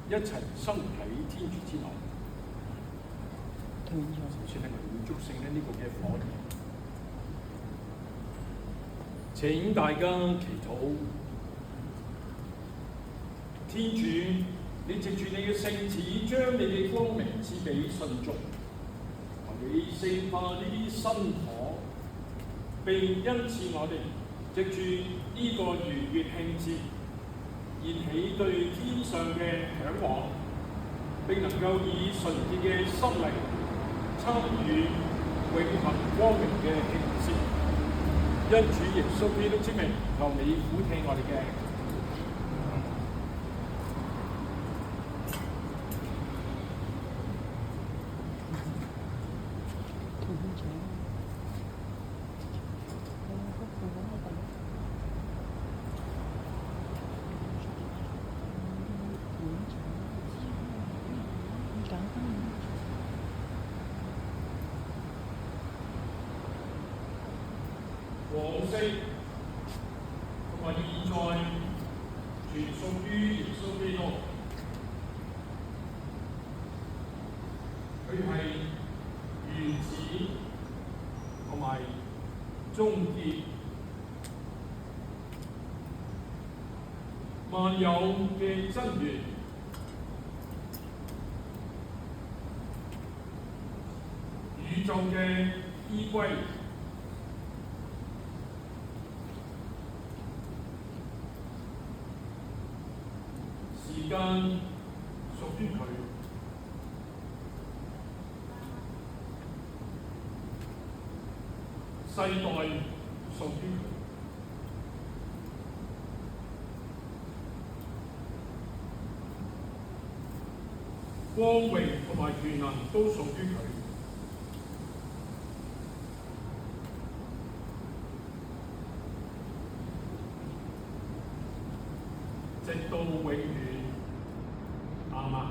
一齊生喺天主之內。首先咧，我哋會祝聖咧呢個嘅火焰。請大家祈禱，天主，你藉住你嘅聖子，將你嘅光明賜俾信眾，我哋聖化呢啲新火，並因此我哋藉住呢個逾越慶節，燃起對天上嘅嚮往，並能夠以純潔嘅心靈參與永恆光明嘅慶節。因主耶穌基督之名，求你俯聽我哋嘅。往昔同埋現在，全屬於耶穌基督。佢係原始同埋終結，萬有嘅真源，宇宙嘅依歸。時間屬於佢，世代屬於佢，光榮同埋權能都屬於佢，直到永遠。阿們。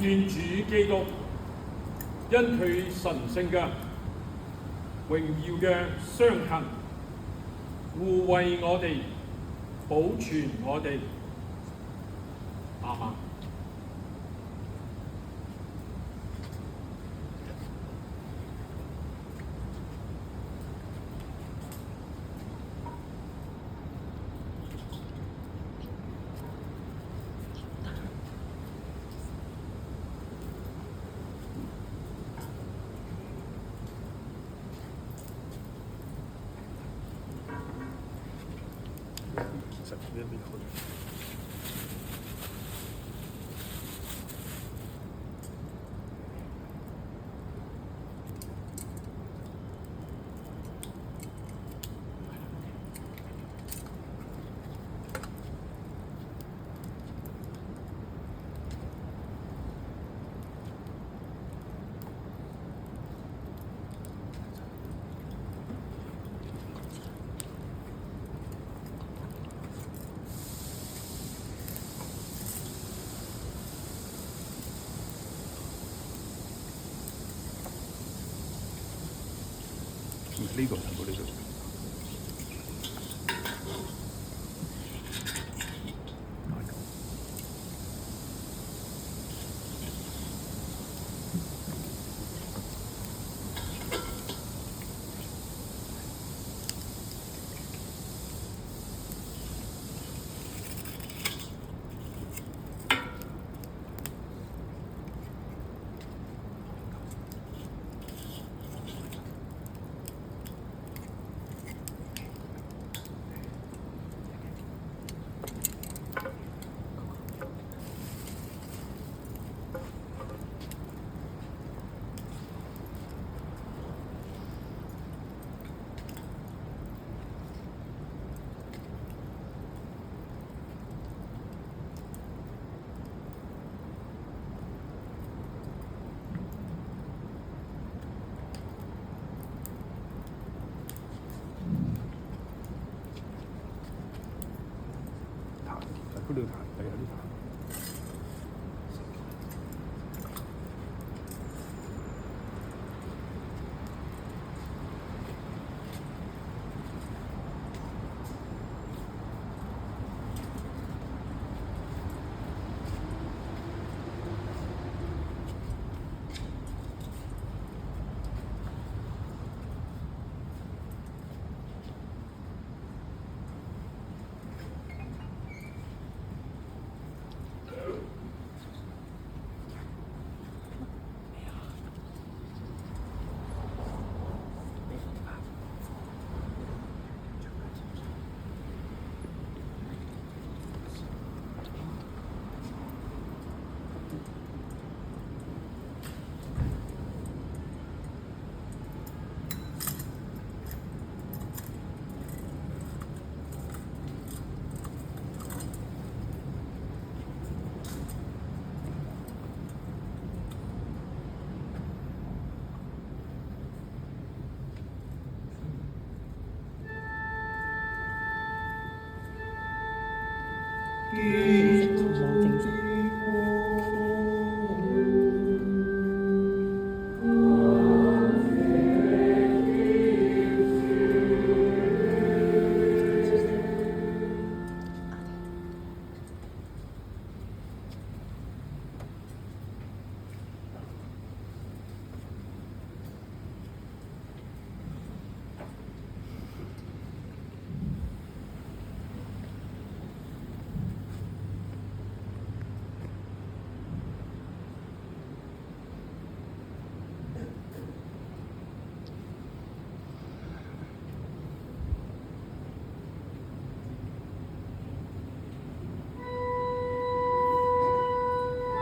願主基督因佢神聖嘅榮耀嘅傷痕，護衛我哋，保存我哋。阿們。呢個睇到呢度。嗰度彈，係有啲彈。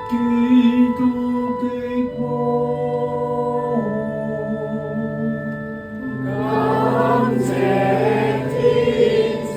基督的光，感謝天主。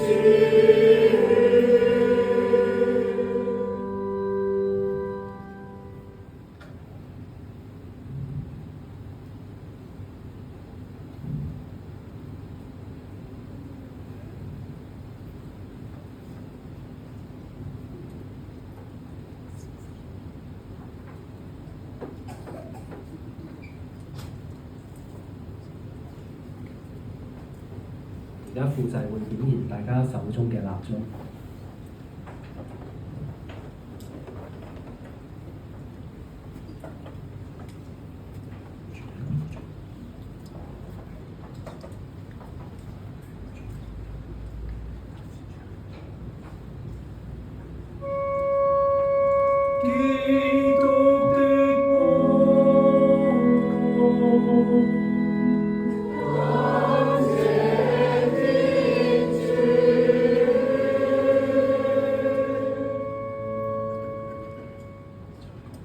而家副祭會點燃大家手中嘅蠟燭。